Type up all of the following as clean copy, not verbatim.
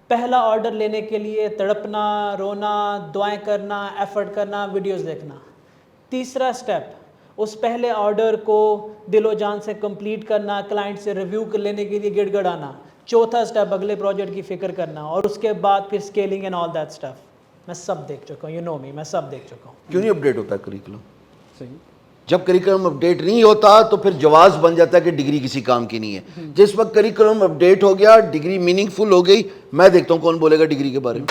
پہلا آرڈر لینے کے لیے تڑپنا، رونا، دعائیں کرنا، ایفرٹ کرنا، ویڈیوز دیکھنا. تیسرا اسٹیپ اس پہلے آرڈر کو دل و جان سے کمپلیٹ کرنا، کلائنٹ سے ریویو لینے کے لیے گڑ گڑانا. چوتھا اسٹیپ اگلے پروجیکٹ کی فکر کرنا، اور اس کے بعد پھر scaling and all that stuff. میں سب دیکھ چکا ہوں، یو نو می، میں سب دیکھ چکا ہوں. کیوں نہیں اپڈیٹ ہوتا کریکولم؟ صحیح. جب کریکولم اپڈیٹ نہیں ہوتا تو پھر جواز بن جاتا ہے کہ ڈگری کسی کام کی نہیں ہے. جس وقت کریکولم اپڈیٹ ہو گیا، ڈگری میننگ فل ہو گئی، میں دیکھتا ہوں کون بولے گا ڈگری کے بارے میں.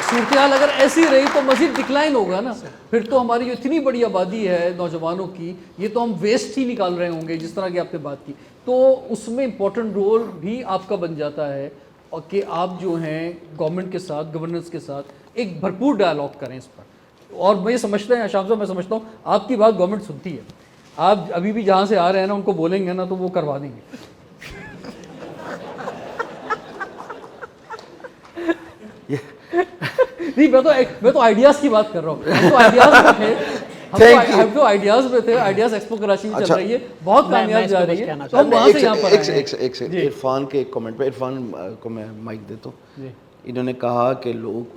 صورتحال اگر ایسی رہی تو مزید ڈکلائن ہوگا نا. پھر تو ہماری جو اتنی بڑی آبادی ہے نوجوانوں کی، یہ تو ہم ویسٹ ہی نکال رہے ہوں گے جس طرح کی آپ نے بات کی. تو اس میں امپورٹنٹ رول بھی آپ کا بن جاتا ہے اور کہ آپ جو ہیں گورنمنٹ کے ساتھ، گورننس کے ساتھ ایک بھرپور ڈائلاگ کریں اس پر. اور میں سمجھتا ہوں شاہ صاحب، میں سمجھتا ہوں آپ کی بات گورنمنٹ سنتی ہے. آپ ابھی بھی جہاں سے آ رہے ہیں نا ان کو بولیں گے نا تو وہ کروا دیں گے. نہیں، میں تو آئیڈیاز کی بات کر رہا ہوں. ہم تو آئیڈیاز میں تھے. آئیڈیاز ایکسپو کراچی چل رہی ہے، بہت کامیاب جا رہی ہے. تو ہم وہاں سے یہاں پر ایک عرفان کے ایک کمنٹ پہ، عرفان کو میں مائک دیتا ہوں. انہوں نے کہا کہ لوگ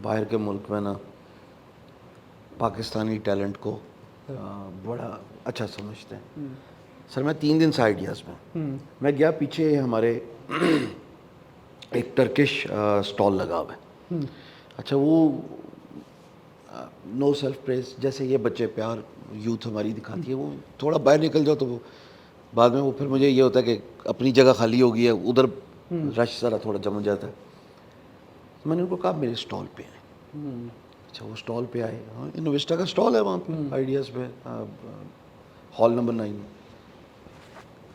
باہر کے ملک میں نا پاکستانی ٹیلنٹ کو بڑا اچھا سمجھتے ہیں. سر میں 3 دن سے آئیڈیاز میں گیا، پیچھے ہمارے ایک ٹرکش اسٹال لگا ہوا ہے. اچھا، وہ نو سیلف پریز جیسے یہ بچے پیار یوتھ ہماری دکھاتی ہے، وہ تھوڑا باہر نکل جاؤ تو وہ بعد میں وہ پھر مجھے یہ ہوتا ہے کہ اپنی جگہ خالی ہو گئی ہے، ادھر رش ذرا تھوڑا جم جاتا ہے. میں نے ان کو کہا میرے اسٹال پہ آئے. اچھا، وہ اسٹال پہ آئے. انویسٹا کا اسٹال ہے وہاں پہ آئیڈیاز پہ، ہال نمبر 9.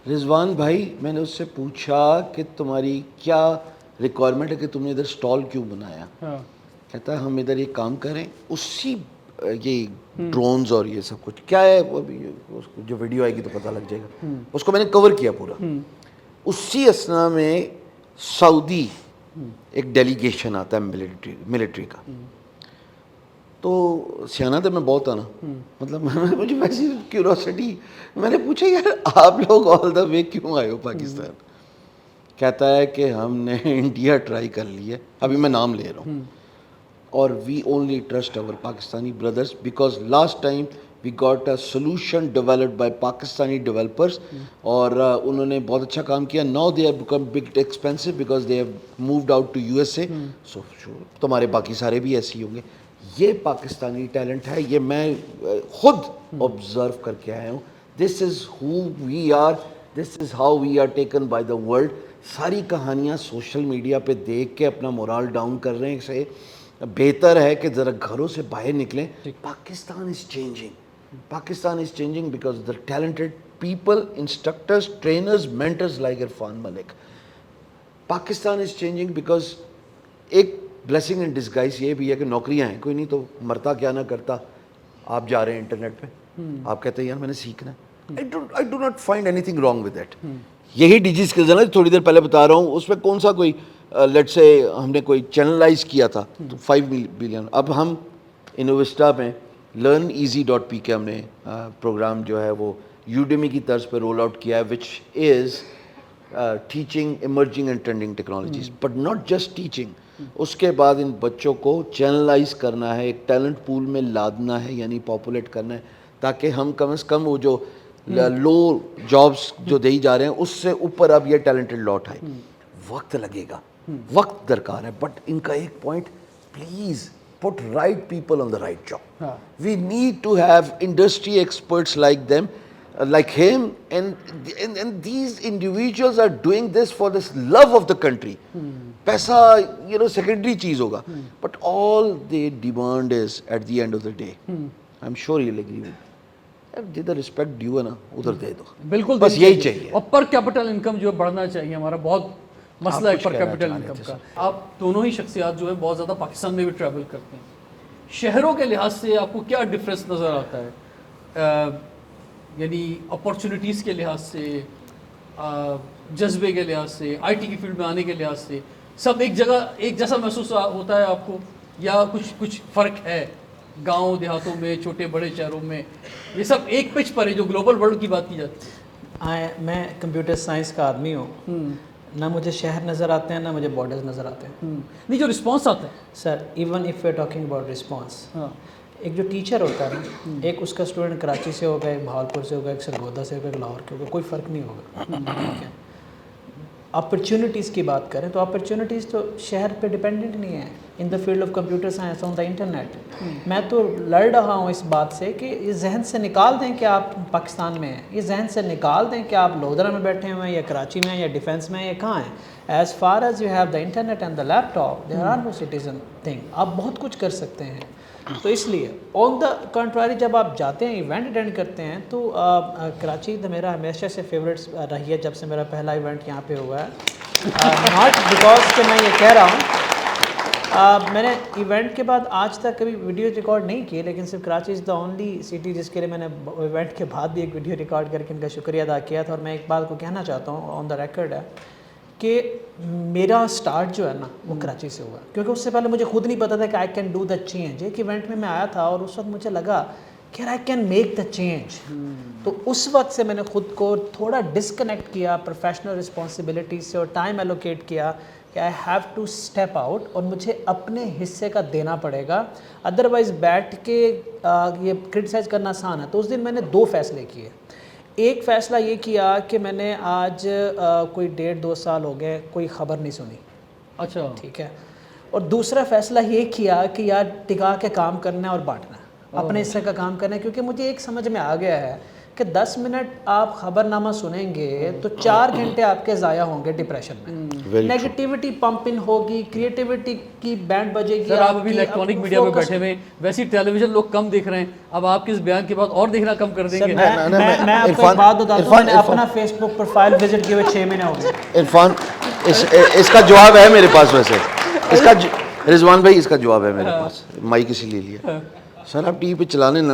رضوان بھائی، میں نے اس سے پوچھا کہ تمہاری کیا ریکوائرمنٹ ہے کہ تم نے ادھر اسٹال کیوں بنایا؟ کہتا ہے ہم ادھر یہ کام کریں، اسی یہ ڈرونز اور یہ سب کچھ کیا ہے، جو ویڈیو آئے گی تو پتہ لگ جائے گا. اس کو میں نے کور کیا پورا. اسی اسنا میں سعودی ایک ڈیلیگیشن آتا ہے ملٹری کا. تو سیانہ تو میں بہت آنا، مطلب مجھے ویسی کیوریوسٹی، میں نے پوچھا یار آپ لوگ آل دا وے کیوں آئے ہو پاکستان؟ کہتا ہے کہ ہم نے انڈیا ٹرائی کر لی ہے، ابھی میں نام لے رہا ہوں، اور وی اونلی ٹرسٹ اور Pakistani brothers because last time we got a solution developed by Pakistani developers, اور انہوں نے بہت اچھا کام کیا. Now they have become big expensive because they have moved out to USA. So تمہارے باقی سارے بھی ایسے ہی ہوں گے. یہ پاکستانی ٹیلنٹ ہے، یہ میں خود آبزرو کر کے آیا ہوں. This is who we are, this is how we are taken by the world. ساری کہانیاں سوشل میڈیا پہ دیکھ کے اپنا مورال ڈاؤن کر رہے ہیں. سے بہتر ہے کہ ذرا گھروں سے باہر نکلیں. Pakistan is changing, Pakistan is changing because the talented people, instructors, trainers, mentors like Irfan Malik. Pakistan is changing because ایک بلیسنگ ان ڈسگائز یہ بھی ہے کہ نوکریاں ہیں، کوئی نہیں تو مرتا کیا نہ کرتا. آپ جا رہے ہیں انٹرنیٹ پہ، آپ کہتے ہیں یار میں نے سیکھنا ہے. I do not find anything wrong with that. یہی ڈیجی اسکلز ہے نا تھوڑی دیر پہلے بتا رہا ہوں. اس میں کون سا کوئی لیٹ سے ہم نے کوئی چینلائز کیا تھا تو 5 بلین. اب ہم انویسٹا میں learneasy.pk ہم نے پروگرام جو ہے وہ یوڈیمی کی طرز پہ رول آؤٹ کیا ہے، which is teaching emerging and trending technologies, but not just teaching. اس کے بعد ان بچوں کو چینلائز کرنا ہے، ایک ٹیلنٹ پول میں لادنا ہے، یعنی پاپولیٹ کرنا ہے، تاکہ ہم کم از کم وہ جو لو جابس جو دی جا رہے ہیں اس سے اوپر اب یہ ٹیلنٹڈ لاٹ آئے. وقت لگے گا، وقت درکار ہے، بٹ ان کا ایک point, please put right people on the right job. We need to have industry experts like them, like him, and these individuals are doing this for this love of the country. Paisa, secondary cheez hoga, but all they demand is at the end of the day, I'm sure you'll agree with me, جدھر respect due ہے نا ادھر دے دو. بالکل، بس یہی چاہیے. اور پر capital income جو بڑھنا چاہیے، ہمارا بہت مسئلہ ہے پر کیپٹل انکم کا. آپ دونوں ہی شخصیات جو ہے بہت زیادہ پاکستان میں بھی ٹریول کرتے ہیں. شہروں کے لحاظ سے آپ کو کیا ڈفرینس نظر آتا ہے؟ یعنی اپارچونیٹیز کے لحاظ سے، جذبے کے لحاظ سے، آئی ٹی کی فیلڈ میں آنے کے لحاظ سے، سب ایک جگہ ایک جیسا محسوس ہوتا ہے آپ کو، یا کچھ فرق ہے گاؤں دیہاتوں میں، چھوٹے بڑے شہروں میں؟ یہ سب ایک پچ پر ہے جو گلوبل ورلڈ کی بات کی جاتی ہے. میں کمپیوٹر سائنس کا آدمی ہوں. نہ مجھے شہر نظر آتے ہیں نہ مجھے بارڈرز نظر آتے ہیں. نہیں جو رسپانس آتا ہے sir even if you talking about response, ہاں ایک جو ٹیچر ہوتا ہے نا, ایک اس کا اسٹوڈنٹ کراچی سے ہوگا, ایک بہاولپور سے ہوگا, ایک سرگودا سے ہوگا, ایک لاہور کے ہوگا, کوئی فرق نہیں ہوگا. ٹھیک ہے, اپرچونیٹیز کی بات کریں تو اپرچونیٹیز تو شہر پہ ڈپینڈنٹ نہیں ہے. In the field of computer science on the internet, میں تو لڑ رہا ہوں اس بات سے کہ یہ ذہن سے نکال دیں کہ آپ پاکستان میں ہیں, یہ ذہن سے نکال دیں کہ آپ لودھرا میں بیٹھے ہوئے ہیں یا کراچی میں ہیں یا ڈیفینس میں ہیں یا کہاں ہیں. As far as you have the internet and the laptop there are no citizen thing, آپ بہت کچھ کر سکتے ہیں. تو اس لیے آن دا کنٹراری جب آپ جاتے ہیں ایونٹ اٹینڈ کرتے ہیں تو کراچی تو میرا ہمیشہ سے فیوریٹس رہی ہے جب سے میرا پہلا ایونٹ یہاں پہ ہوا ہے. ناٹ بیکاز کہ میں یہ کہہ رہا ہوں, میں نے ایونٹ کے بعد آج تک کبھی ویڈیو ریکارڈ نہیں کی, لیکن صرف کراچی از دا اونلی سٹی جس کے لیے میں نے ایونٹ کے بعد بھی ایک ویڈیو ریکارڈ کر کے ان کا شکریہ ادا کیا تھا. اور میں ایک بات کو کہنا چاہتا ہوں آن دا ریکارڈ ہے کہ میرا سٹارٹ جو ہے نا وہ کراچی سے ہوا, کیونکہ اس سے پہلے مجھے خود نہیں پتا تھا کہ I can do the change. ایک ایونٹ میں آیا تھا اور اس وقت مجھے لگا کہ I can make the change. تو اس وقت سے میں نے خود کو تھوڑا ڈسکنیکٹ کیا پروفیشنل رسپانسبلٹی سے اور ٹائم ایلوکیٹ کیا کہ I have to step out اور مجھے اپنے حصے کا دینا پڑے گا, ادروائز بیٹھ کے یہ کرٹیسائز کرنا آسان ہے. تو اس دن میں نے 2 فیصلے کیے. ایک فیصلہ یہ کیا کہ میں نے آج کوئی 1.5-2 سال ہو گئے کوئی خبر نہیں سنی. اچھا ٹھیک ہے. اور دوسرا فیصلہ یہ کیا کہ یار ٹکا کے کام کرنا ہے اور بانٹنا ہے, اپنے حصے کا کام کرنا ہے. کیونکہ مجھے ایک سمجھ میں آ گیا ہے کہ 10 منٹ آپ خبر نامہ سنیں گے تو 4 گھنٹے آپ کے ضائع ہوں گے ڈپریشن میں. نیگیٹیوٹی پمپ ان ہوگی, کریٹیوٹی کی بینڈ بجے گی. سر آپ ابھی الیکٹرانک میڈیا پہ بیٹھے ہوئے, ویسی ٹیلی ویژن لوگ کم دیکھ رہے ہیں, اب آپ کے اس بیان کے بعد اور دیکھنا کم کر دیں گے. میں آپ کو ایک بات بتاتا ہوں, میں نے اپنا فیس بک پروفائل وزٹ کیے ہوئے 6 مہینے ہو گئے. عرفان اس کا جواب ہے میرے پاس, ویسے اس کا رضوان بھائی اس کا جواب ہے میرے پاس, مائک اسی لے لیا. سر آپ ٹی وی پہ چلانے نہ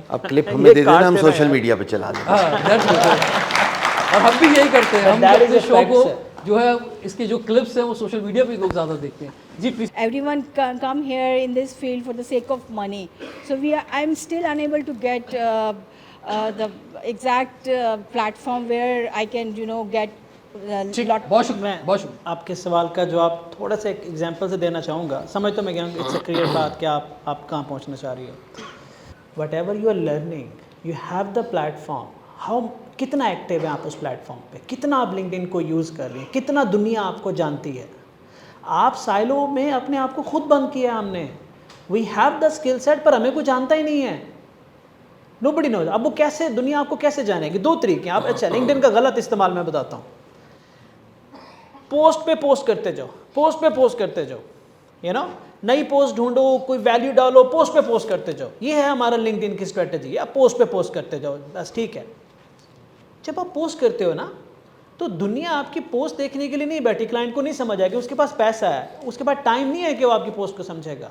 آپ کلپ ہمیں دے دینا, ہم سوشل میڈیا پہ چلا دیں. اور ہم بھی یہی کرتے ہیں, ہم اپنے شو کو جو ہے اس کے جو کلپس ہیں وہ سوشل میڈیا پہ لوگ زیادہ دیکھتے ہیں. جی please. Everyone come here in this field for the sake of money. So I'm still unable to get the exact platform where I can get بہت شکریہ, بہت شکریہ. آپ کے سوال کا جواب تھوڑا سا ایک ایگزامپل سے دینا چاہوں گا. سمجھ تو میں گیا ہوں کہ اٹس اے کلیئر بات کہ آپ کہاں پہنچنا چاہ رہی ہو. Whatever you are learning you have the platform. How کتنا ایکٹیو ہیں آپ اس پلیٹ فارم پہ, کتنا آپ لنکڈ ان کو یوز کر رہے ہیں, کتنا دنیا آپ کو جانتی ہے. آپ سائلو میں اپنے آپ کو خود بند کیا ہم نے. We have the skill set پر ہمیں کوئی جانتا ہی نہیں ہے. نو بڈی نوز. اب وہ کیسے دنیا آپ کو کیسے جانے گی؟ 2 طریقے ہیں. آپ اچھا لنکڈ ان کا غلط استعمال میں بتاتا ہوں. پوسٹ پہ پوسٹ کرتے جاؤ, پوسٹ پہ پوسٹ کرتے جاؤ, نئی پوسٹ ڈھونڈو, کوئی ویلیو ڈالو, پوسٹ پہ پوسٹ کرتے جاؤ. یہ ہے ہمارا لنکڈ ان کی اسٹریٹجی. آپ پوسٹ پہ پوسٹ کرتے جاؤ بس, ٹھیک ہے. جب آپ پوسٹ کرتے ہو نا تو دنیا آپ کی پوسٹ دیکھنے کے لیے نہیں بیٹھی. کلائنٹ کو نہیں سمجھ آئے کہ اس کے پاس پیسہ ہے, اس کے پاس ٹائم نہیں ہے کہ وہ آپ کی پوسٹ کو سمجھے گا.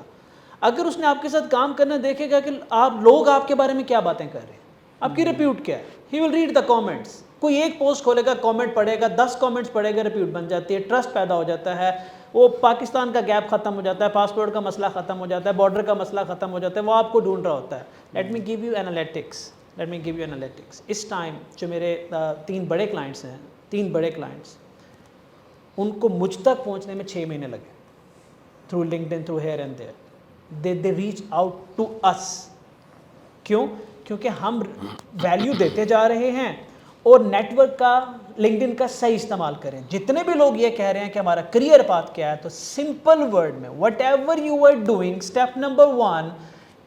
اگر اس نے آپ کے ساتھ کام کرنا دیکھے گا کہ لوگ آپ کے بارے میں کیا باتیں کر رہے ہیں, آپ کی ریپیوٹ کیا ہے, ہی ول ریڈ دا کامنٹس. کوئی ایک پوسٹ کھولے گا, کامنٹ پڑھے گا, 10 کامنٹس پڑھے گا, ریپیوٹ بن جاتی ہے, ٹرسٹ پیدا ہو جاتا ہے. وہ پاکستان کا گیپ ختم ہو جاتا ہے, پاسپورٹ کا مسئلہ ختم ہو جاتا ہے, بارڈر کا مسئلہ ختم ہو جاتا ہے, وہ آپ کو ڈھونڈ رہا ہوتا ہے. Let me give you analytics. اس ٹائم جو میرے 3 بڑے کلائنٹس ہیں, 3 بڑے کلائنٹس, ان کو مجھ تک پہنچنے میں 6 مہینے لگے. Through LinkedIn, through here and there, they reach out to us. کیوں؟ کیونکہ ہم ویلیو دیتے جا رہے ہیں اور نیٹ ورک کا, لنکڈ ان کا صحیح استعمال کریں. جتنے بھی لوگ یہ کہہ رہے ہیں کہ ہمارا کریئر پاتھ کیا ہے, تو سمپل ورڈ میں whatever you are doing, step number 1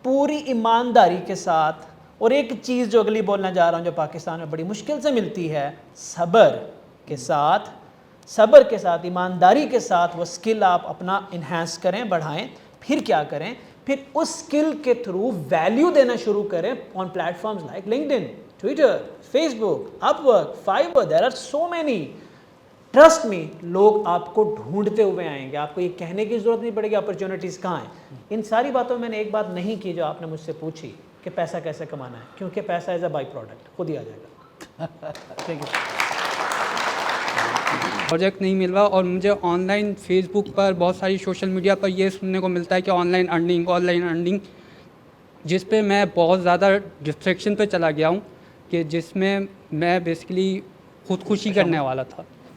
پوری ایمانداری کے ساتھ. اور ایک چیز جو اگلی بولنا جا رہا ہوں جو پاکستان میں بڑی مشکل سے ملتی ہے, صبر کے ساتھ, ایمانداری کے ساتھ وہ اسکل آپ اپنا انہینس کریں, بڑھائیں. پھر کیا کریں؟ پھر اس اسکل کے تھرو ویلیو دینا شروع کریں on platforms like LinkedIn, Twitter, Facebook, Upwork, Fiverr. There are so many. Trust me, لوگ آپ کو ڈھونڈتے ہوئے آئیں گے. آپ کو یہ کہنے کی ضرورت نہیں پڑے گی اپرچونیٹیز کہاں ہیں. ان ساری باتوں میں نے ایک بات نہیں کی جو آپ نے مجھ سے پوچھی کہ پیسہ کیسے کمانا ہے, کیونکہ پیسہ ایز اے بائی پروڈکٹ خود ہی آ جائے گا. Thank you. پروجیکٹ نہیں مل رہا, اور مجھے آن لائن فیس بک پر, بہت ساری سوشل میڈیا پر یہ سننے کو ملتا ہے کہ آن لائن ارننگ, جس پہ میں بہت زیادہ ڈسٹریکشن پہ چلا گیا ہوں, کہ جس میں میں بیسیکلی خودکشی کرنے والا تھا.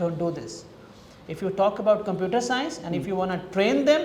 Don't do this. If you talk about computer science and if you want to train them,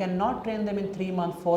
cannot train them in 3 months, 4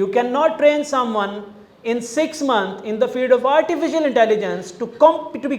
You cannot train someone in 6 months in the field of artificial intelligence to be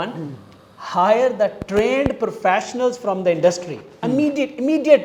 1, hire the trained professionals from the industry. Immediate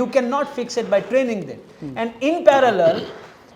you cannot fix it by training them. And in parallel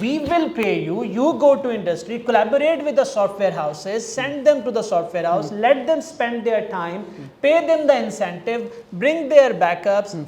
we will pay you, you go to industry, collaborate with the software houses, send them to the software house, let them spend their time, pay them the incentive, bring their backups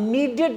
immediate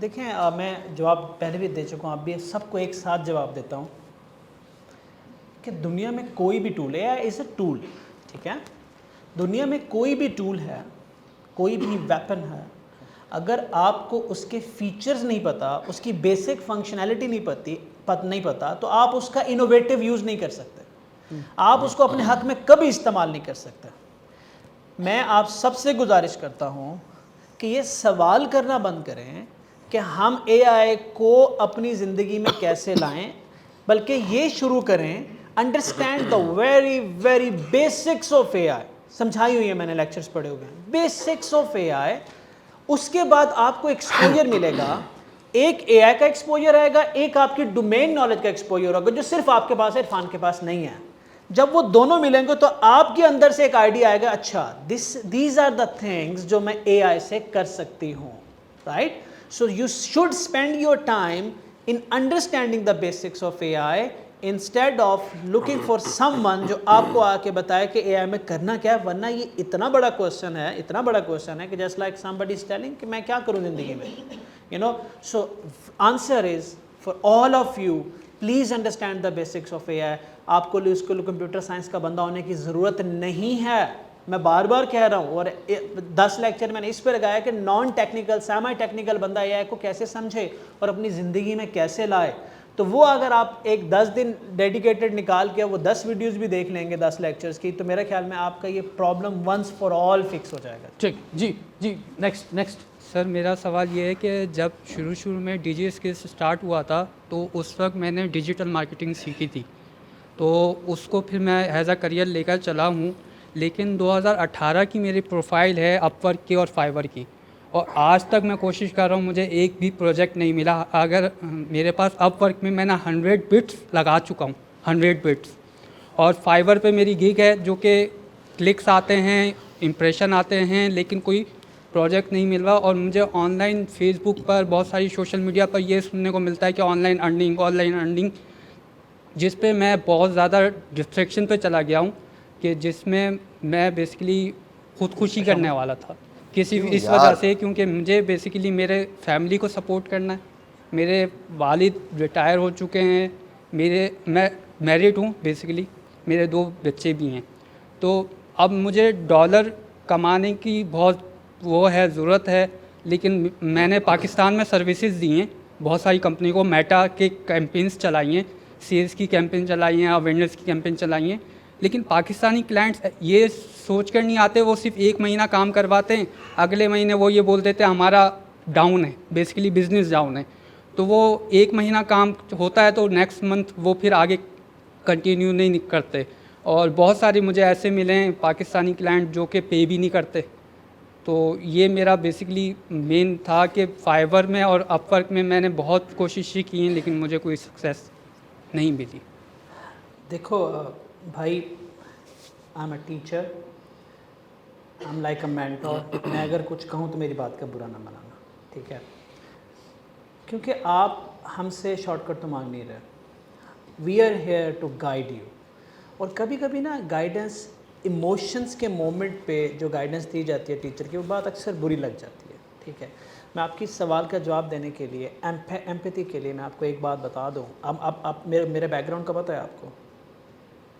دیکھیں میں جواب پہلے بھی دے چکا ہوں, اب بھی سب کو ایک ساتھ جواب دیتا ہوں کہ دنیا میں کوئی بھی ٹول ہے, از اے ٹول, ٹھیک ہے, دنیا میں کوئی بھی ٹول ہے, کوئی بھی ویپن ہے, اگر آپ کو اس کے فیچرز نہیں پتہ, اس کی بیسک فنکشنالٹی نہیں پتہ تو آپ اس کا انوویٹیو یوز نہیں کر سکتے, آپ اس کو اپنے حق میں کبھی استعمال نہیں کر سکتے. میں آپ سب سے گزارش کرتا ہوں کہ یہ سوال کرنا بند کریں کہ ہم اے آئی کو اپنی زندگی میں کیسے لائیں, بلکہ یہ شروع کریں understand the very very basics of A I. سمجھائی ہوئی ہے میں نے, لیکچرز پڑھے ہوئے ہیں, بیسکس آف اے آئی. اس کے بعد آپ کو ایکسپوجر ملے گا, ایک اے آئی کا ایکسپوجر آئے گا, ایک آپ کی ڈومین نالج کا ایکسپوجر ہوگا جو صرف آپ کے پاس ہے, عرفان کے پاس نہیں ہے. جب وہ دونوں ملیں گے تو آپ کے اندر سے ایک آئیڈیا آئے گا, اچھا دیز آر دا تھنگز جو میں اے آئی سے کر سکتی ہوں, right. So you should spend your time in understanding the basics of A I instead of looking for some one جو آپ کو آ کے بتائے کہ اے آئی میں کرنا کیا ہے. ورنہ یہ اتنا بڑا کوشچن ہے کہ just like somebody is telling کہ میں کیا کروں زندگی میں, you know. So answer is for all of you, please understand the basics of A I. آپ کو اس کو کمپیوٹر سائنس کا بندہ ہونے کی ضرورت نہیں ہے, میں بار بار کہہ رہا ہوں, اور 10 لیکچر میں نے اس پہ لگایا کہ نان ٹیکنیکل سیمی ٹیکنیکل بندہ اے آئی کو کیسے سمجھے اور اپنی زندگی میں کیسے لائے. تو وہ اگر آپ ایک 10 دن ڈیڈیکیٹڈ نکال کے وہ 10 ویڈیوز بھی دیکھ لیں گے 10 لیکچرز کی, تو میرے خیال میں آپ کا یہ problem once for all fix ہو جائے گا. ٹھیک, جی نیکسٹ. سر میرا سوال یہ ہے کہ جب شروع میں ڈی جی اسکلس اسٹارٹ ہوا تھا تو اس وقت میں نے ڈیجیٹل مارکیٹنگ سیکھی تھی, تو اس کو پھر میں ایز اے کریئر لے کر چلا ہوں. لیکن 2018 کی میری پروفائل ہے اپ ورک کی اور فائیور کی, اور آج تک میں کوشش کر رہا ہوں, مجھے ایک بھی پروجیکٹ نہیں ملا. اگر میرے پاس اپ ورک میں نے 100 بٹس لگا چکا ہوں, 100 بٹس, اور فائیور پہ میری گگ ہے جو کہ کلکس آتے ہیں, امپریشن آتے ہیں, لیکن کوئی پروجیکٹ نہیں مل رہا. اور مجھے آن لائن فیس بک پر بہت ساری سوشل میڈیا پر یہ سننے کو ملتا ہے کہ آن لائن ارننگ, جس پہ میں بہت زیادہ ڈسٹریکشن پہ چلا گیا ہوں کہ جس میں میں بیسیکلی خودکشی کرنے والا تھا کسی اس وجہ سے, کیونکہ مجھے بیسیکلی میرے فیملی کو سپورٹ کرنا ہے. میرے والد ریٹائر ہو چکے ہیں, میں میرڈ ہوں بیسیکلی, میرے 2 بچے بھی ہیں. تو اب مجھے ڈالر کمانے کی بہت وہ ہے ضرورت ہے, لیکن میں نے پاکستان میں سروسز دی ہیں بہت ساری کمپنی کو, میٹا کے کیمپینز چلائی ہیں, سیلز کی کیمپین چلائی ہیں, وینڈرز کی کیمپین چلائی ہیں, لیکن پاکستانی کلائنٹس یہ سوچ کر نہیں آتے, وہ صرف 1 مہینہ کام کرواتے ہیں, اگلے مہینے وہ یہ بول دیتے ہیں ہمارا ڈاؤن ہے, بیسیکلی بزنس ڈاؤن ہے. تو وہ 1 مہینہ کام ہوتا ہے تو نیکسٹ منتھ وہ پھر آگے کنٹینیو نہیں کرتے. اور بہت سارے مجھے ایسے ملے ہیں پاکستانی کلائنٹ جو کہ پے بھی نہیں کرتے. تو یہ میرا بیسیکلی مین تھا کہ فائیور میں اور اپ ورک میں نے بہت کوششیں کی ہیں, لیکن مجھے کوئی سکسیس نہیں ملی. دیکھو بھائی, I am a teacher, I am like a mentor. میں اگر کچھ کہوں تو میری بات کا برا نہ منانا, ٹھیک ہے, کیونکہ آپ ہم سے شارٹ کٹ تو مانگ نہیں رہے. We are here to guide you. اور کبھی کبھی نا گائیڈنس ایموشنس کے مومنٹ پہ جو گائیڈنس دی جاتی ہے ٹیچر کی, وہ بات اکثر بری لگ جاتی ہے, ٹھیک ہے. میں آپ کی سوال کا جواب دینے کے لیے, ایمپیتھی کے لیے, میں آپ کو ایک بات بتا دوں. اب میرے بیک گراؤنڈ کا پتہ ہے آپ کو,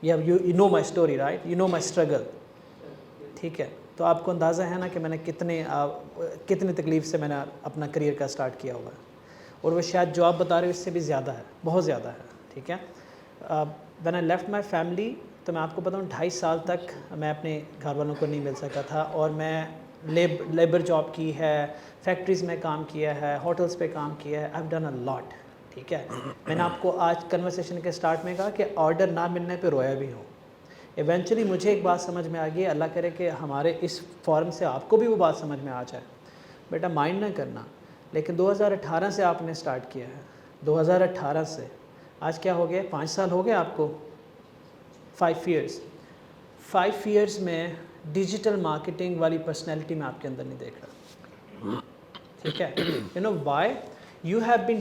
you know my story right, you know my struggle, ٹھیک ہے. تو آپ کو اندازہ ہے نا کہ میں نے کتنی تکلیف سے میں نے اپنا کریئر کا اسٹارٹ کیا ہوا ہے, اور وہ شاید جو آپ بتا رہے ہو اس سے بھی زیادہ ہے, بہت زیادہ ہے, ٹھیک ہے. When I left my family, تو میں آپ کو بتاؤں 2.5 سال تک میں اپنے گھر والوں کو نہیں مل سکا تھا, اور میں لیبر جاب کی ہے, فیکٹریز میں کام کیا ہے, ہوٹلز پہ کام کیا ہے, I've done a lot, ٹھیک ہے. میں نے آپ کو آج کنورسیشن کے سٹارٹ میں کہا کہ آرڈر نہ ملنے پہ رویا بھی ہوں. ایونچولی مجھے ایک بات سمجھ میں آ گئی, اللہ کرے کہ ہمارے اس فورم سے آپ کو بھی وہ بات سمجھ میں آ جائے. بیٹا مائنڈ نہ کرنا, لیکن 2018 سے آپ نے سٹارٹ کیا ہے, 2018 سے آج کیا ہو گیا, 5 سال ہو گئے آپ کو, 5 ایئرس میں ڈیجیٹل مارکیٹنگ والی پرسنالٹی میں آپ کے اندر نہیں دیکھ رہا, ٹھیک ہے. You know why, you have been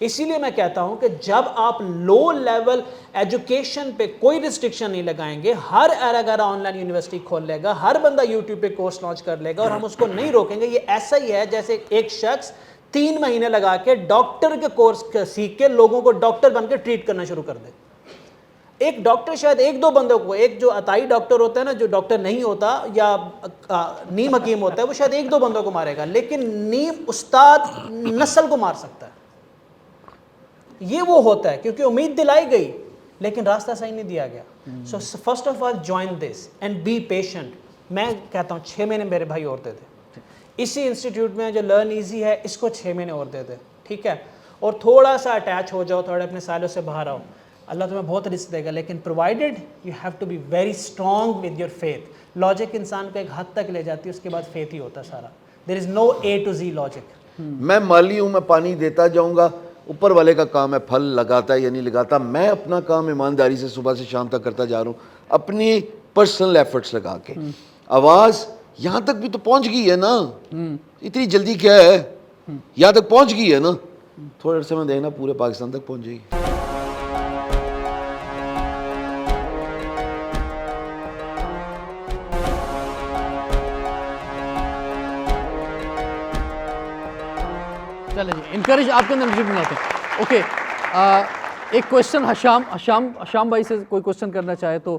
اسی لیے میں کہتا ہوں کہ جب آپ لو لیول ایجوکیشن پہ کوئی ریسٹرکشن نہیں لگائیں گے, ہر ایرا گیرا آن لائن یونیورسٹی کھول لے گا, ہر بندہ یوٹیوب پہ کورس لانچ کر لے گا, اور ہم اس کو نہیں روکیں گے. یہ ایسا ہی ہے جیسے ایک شخص 3 مہینے لگا کے ڈاکٹر کے کورس سیکھ کے لوگوں کو ڈاکٹر بن کے ٹریٹ کرنا شروع کر دے. ایک ڈاکٹر شاید 1-2 بندوں کو, ایک جو عطائی ڈاکٹر ہوتا ہے نا, جو ڈاکٹر نہیں ہوتا یا نیم حکیم ہوتا ہے, وہ شاید 1-2 بندوں کو مارے گا, لیکن نیم استاد نسل کو مار سکتا ہے. یہ وہ ہوتا ہے کیونکہ امید دلائی گئی لیکن راستہ صحیح نہیں دیا گیا. So first of all join this and be patient. میں کہتا ہوں 6 مہینے میرے بھائی اور دے دے اسی انسٹیٹیوٹ میں جو لرن ایزی ہے, اس کو 6 مہینے اور دے دے, ٹھیک ہے, اور تھوڑا سا اٹیچ ہو جاؤ, تھوڑے اپنے سائلوں سے باہر آؤ. اللہ تمہیں بہت رزق دے گا, لیکن provided you have to be very strong with your faith. Logic انسان کو ایک حد تک لے جاتی ہے, اس کے بعد فیتھ ہی ہوتا ہے سارا. دیر از نو A to Z لاجک. میں مالی ہوں, میں پانی دیتا جاؤں گا, اوپر والے کا کام ہے پھل لگاتا ہے یا نہیں لگاتا. میں اپنا کام ایمانداری سے صبح سے شام تک کرتا جا رہا ہوں, اپنی پرسنل ایفرٹس لگا کے. آواز یہاں تک بھی تو پہنچ گئی ہے نا, اتنی جلدی کیا ہے, یہاں تک پہنچ گئی ہے نا, تھوڑے عرصے میں دیکھنا پورے پاکستان تک پہنچ جائے گی. چلیں جی, انکریج آپ کے اندر انرجی بناتے ہیں. اوکے, ایک کویشچن حشام بھائی سے کوئی کویشچن کرنا چاہے تو.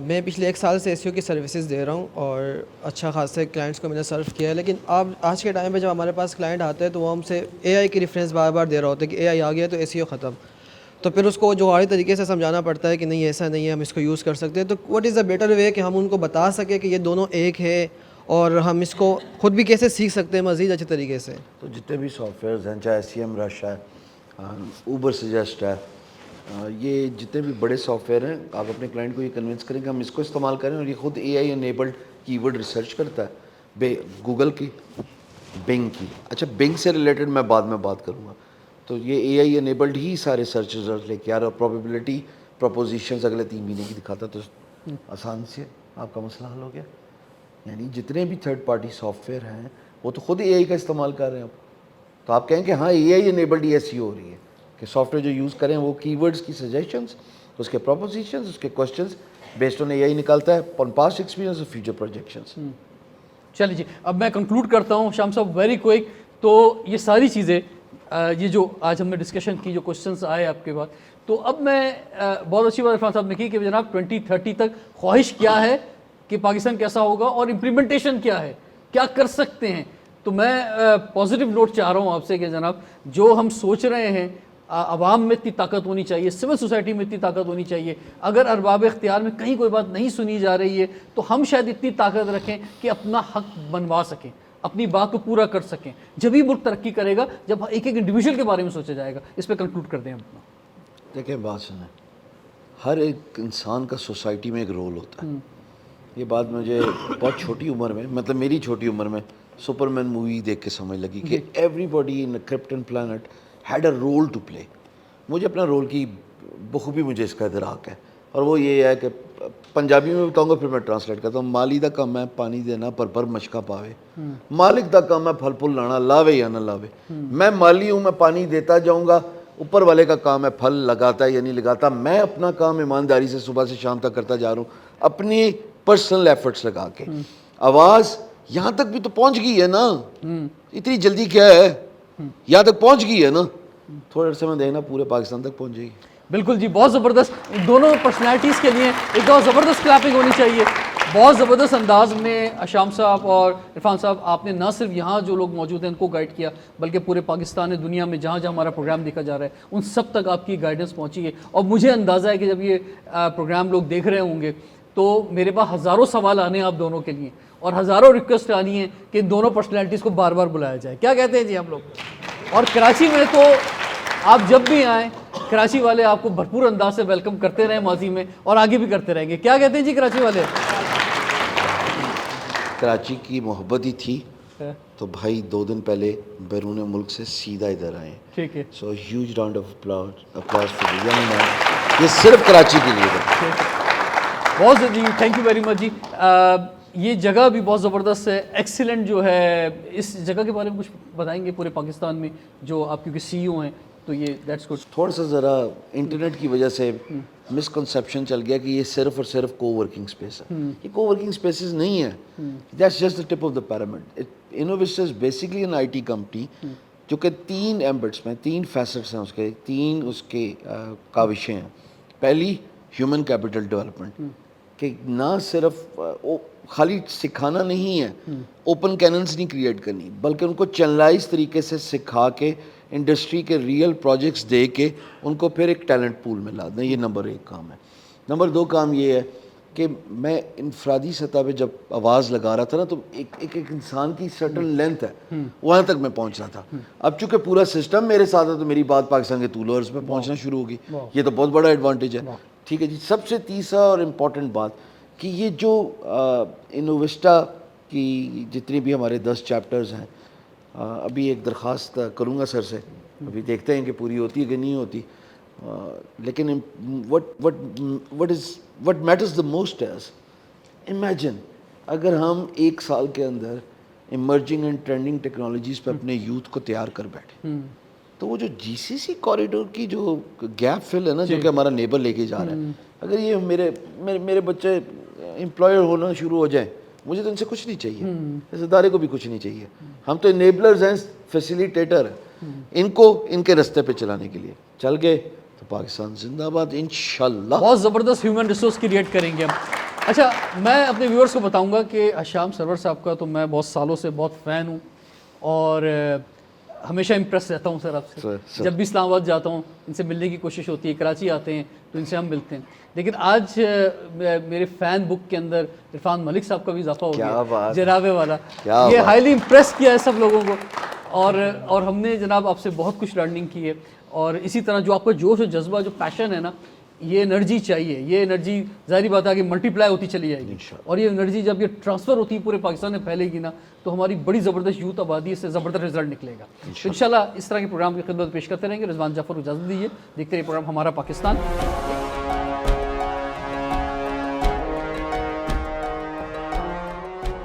میں پچھلے 1 سال سے ایس کی سروسز دے رہا ہوں اور اچھا خاصے کلائنٹس کو میں نے سرو کیا ہے, لیکن اب آج کے ٹائم پہ جب ہمارے پاس کلائنٹ آتے ہیں تو وہ ہم سے اے آئی کی ریفرنس بار بار دے رہا ہوتا ہے کہ اے آئی آ گیا تو ایس ختم. تو پھر اس کو جوہری طریقے سے سمجھانا پڑتا ہے کہ نہیں ایسا نہیں ہے, ہم اس کو یوز کر سکتے ہیں. تو what is the better way کہ ہم ان کو بتا سکیں کہ یہ دونوں ایک ہے, اور ہم اس کو خود بھی کیسے سیکھ سکتے ہیں مزید اچھے طریقے سے. تو جتنے بھی سافٹ ویئرز ہیں, چاہے CM رش ہے, اوبر سجیسٹ ہے, یہ جتنے بھی بڑے سافٹ ویئر ہیں, آپ اپنے کلائنٹ کو یہ کنونس کریں کہ ہم اس کو استعمال کریں, اور یہ خود AI انیبلڈ کی ورڈ ریسرچ کرتا ہے, گوگل کی, بنگ کی. اچھا, بنگ سے ریلیٹڈ میں بعد میں بات کروں گا. تو یہ AI انیبلڈ ہی سارے سرچ ریزلٹ لے کے آ رہا, اور پروبیبلٹی پروپوزیشنز اگلے 3 مہینے کی دکھاتا, تو آسان سے آپ کا مسئلہ حل ہو گیا. یعنی جتنے بھی تھرڈ پارٹی سافٹ ویئر ہیں وہ تو خود AI کا استعمال کر رہے ہیں. تو آپ کہیں کہ ہاں AI انیبلڈ SEO ہو رہی ہے, کہ سافٹ ویئر جو یوز کریں وہ کی ورڈز کی سجیشنز, اس کے پروپوزیشنز, اس کے کوشچنز بیسڈ آن AI نکالتا ہے, آن پاسٹ ایکسپیرینس اور فیوچر پروجیکشنز. چلیے جی, اب میں کنکلوڈ کرتا ہوں شام صاحب ویری کوئک. تو یہ ساری چیزیں, یہ جو آج ہم نے ڈسکشن کی, جو کوشچنس آئے آپ کے بعد, تو اب میں بہت اچھی بات عرفان صاحب نے کی کہ جناب 2030 تک خواہش کیا ہے کہ پاکستان کیسا ہوگا, اور امپلیمنٹیشن کیا ہے, کیا کر سکتے ہیں. تو میں پازیٹیو نوٹ چاہ رہا ہوں آپ سے کہ جناب جو ہم سوچ رہے ہیں, عوام میں اتنی طاقت ہونی چاہیے, سول سوسائٹی میں اتنی طاقت ہونی چاہیے. اگر ارباب اختیار میں کہیں کوئی بات نہیں سنی جا رہی ہے تو ہم شاید اتنی طاقت رکھیں کہ اپنا حق بنوا سکیں, اپنی بات کو پورا کر سکیں. جب ہی ملک ترقی کرے گا جب ایک ایک انڈیویجول کے بارے میں سوچا جائے گا. اس پہ کنکلوڈ کر دیں ہم اپنا. دیکھیں بات سنیں, ہر ایک انسان کا سوسائٹی میں ایک رول ہوتا ہے. یہ بات مجھے بہت چھوٹی عمر میں, مطلب میری چھوٹی عمر میں سپرمین مووی دیکھ کے سمجھ لگی کہ everybody in Krypton planet had a role to play. مجھے اپنا رول کی بخوبی مجھے اس کا ادراک ہے, اور وہ یہ ہے کہ پنجابی میں بتاؤں گا پھر میں ٹرانسلیٹ کرتا ہوں. مالی دا کام ہے پانی دینا پر مشکا پاوے, مالک دا کام ہے پھل پھل لانا لاوے یا نہ لاوے. میں مالی ہوں, میں پانی دیتا جاؤں گا, اوپر والے کا کام ہے پھل لگاتا ہے یا نہیں لگاتا. میں اپنا کام ایمانداری سے صبح سے شام تک کرتا جا رہا ہوں, اپنی پرسنل ایفرٹس لگا کے. آواز یہاں تک بھی تو پہنچ گئی ہے نا, اتنی جلدی کیا ہے, یہاں تک پہنچ گئی ہے نا, تھوڑے عرصے میں دیکھنا پورے پاکستان تک پہنچ جائے گی. بالکل جی, بہت زبردست. دونوں پرسنالٹیز کے لیے ایک بہت زبردست کلیپنگ ہونی چاہیے. بہت زبردست انداز میں شام صاحب اور عرفان صاحب آپ نے نہ صرف یہاں جو لوگ موجود ہیں ان کو گائیڈ کیا, بلکہ پورے پاکستان دنیا میں جہاں جہاں ہمارا پروگرام دیکھا جا رہا ہے ان سب تک آپ کی گائیڈنس پہنچی ہے. اور مجھے اندازہ ہے کہ جب یہ پروگرام لوگ دیکھ رہے ہوں گے تو میرے پاس ہزاروں سوال آنے ہیں آپ دونوں کے لیے, اور ہزاروں ریکویسٹ آنی ہے کہ ان دونوں پرسنالٹیز کو بار بار بلایا جائے. کیا کہتے ہیں جی آپ لوگ؟ اور کراچی میں تو آپ جب بھی آئیں, کراچی والے آپ کو بھرپور انداز سے ویلکم کرتے رہے ماضی میں, اور آگے بھی کرتے رہیں گے. کیا کہتے ہیں جی کراچی والے؟ کراچی کی محبت ہی تھی تو بھائی 2 دن پہلے بیرون ملک سے سیدھا ادھر آئے. ٹھیک ہے, so huge round of applause for the young man. یہ صرف کراچی کے لیے ہے. بہت جی, تھینک یو ویری مچ جی. یہ جگہ بھی بہت زبردست ہے, ایکسیلنٹ جو ہے. اس جگہ کے بارے میں کچھ بتائیں گے پورے پاکستان میں جو آپ کیونکہ CEO ہیں, تو یہ دیٹس گڈ. تھوڑا سا ذرا انٹرنیٹ کی وجہ سے مسکنسیپشن چل گیا کہ یہ صرف اور صرف کو ورکنگ اسپیس ہے. یہ کو ورکنگ اسپیسز نہیں ہے, that's just the tip of the pyramid. Innovista is basically an I T company جو کہ 3 ایمبٹس میں 3 فیسٹس ہیں اس کے, 3 اس کے کاوشیں ہیں. پہلی ہیومن کیپٹل ڈیولپمنٹ, کہ نہ صرف خالی سکھانا نہیں ہے, اوپن کیننس نہیں کریٹ کرنی, بلکہ ان کو چینلائز طریقے سے سکھا کے انڈسٹری کے ریئل پروجیکٹس دے کے ان کو پھر ایک ٹیلنٹ پول میں لا دیں. یہ نمبر 1 کام ہے. نمبر 2 کام یہ ہے کہ میں انفرادی سطح پہ جب آواز لگا رہا تھا نا, تو ایک انسان کی سرٹن لینتھ ہے, وہاں تک میں پہنچ رہا تھا. اب چونکہ پورا سسٹم میرے ساتھ ہے تو میری بات پاکستان کے طول و عرض پہ پہنچنا شروع ہوگی. یہ تو بہت بڑا ایڈوانٹیج ہے. ٹھیک ہے جی. سب سے تیسرا اور امپورٹنٹ بات کہ یہ جو انوویسٹا کی جتنی بھی ہمارے 10 چیپٹرز ہیں, ابھی ایک درخواست کروں گا سر سے, ابھی دیکھتے ہیں کہ پوری ہوتی ہے کہ نہیں ہوتی, لیکن what matters the most is, imagine اگر ہم 1 سال کے اندر ایمرجنگ اینڈ ٹرینڈنگ ٹیکنالوجیز پہ اپنے یوتھ کو تیار کر بیٹھے, تو وہ جو جی سی سی کوریڈور کی جو گیپ فل ہے نا, جو کہ ہمارا نیبر لے کے جا رہا ہے, اگر یہ میرے بچے امپلائر ہونا شروع ہو جائیں, مجھے تو ان سے کچھ نہیں چاہیے, اس ادارے کو بھی کچھ نہیں چاہیے. ہم تو انیبلرز ہیں, فیسیلیٹیٹر ہیں, ان کو ان کے رستے پہ چلانے کے لیے. چل گئے تو پاکستان زندہ باد انشاءاللہ. بہت زبردست ہیومن ریسورس کریٹ کریں گے ہم. اچھا, میں اپنے ویورز کو بتاؤں گا کہ حشام سرور صاحب کا تو میں بہت سالوں سے بہت فین ہوں, اور ہمیشہ امپریس رہتا ہوں سر آپ سے. جب بھی اسلام آباد جاتا ہوں ان سے ملنے کی کوشش ہوتی ہے, کراچی آتے ہیں تو ان سے ہم ملتے ہیں. لیکن آج میرے فین بک کے اندر عرفان ملک صاحب کا بھی اضافہ ہو گیا, جرابے والا. یہ ہائیلی امپریس کیا ہے سب لوگوں کو, اور ہم نے جناب آپ سے بہت کچھ لرننگ کی ہے. اور اسی طرح جو آپ کا جوش و جذبہ, جو پیشن ہے نا, یہ انرجی چاہیے. یہ انرجی ظاہری بات ہے کہ ملٹی پلائی ہوتی چلی جائے گی, اور یہ انرجی جب یہ ٹرانسفر ہوتی ہے پورے پاکستان میں پھیلے گی نا, تو ہماری بڑی زبردست یوتھ آبادی, اس سے زبردست رزلٹ نکلے گا. تو انشاءاللہ اس طرح کے پروگرام کی خدمت پیش کرتے رہیں گے. رضوان جعفر کو اجازت دیجیے, دیکھتے رہیے پروگرام ہمارا پاکستان.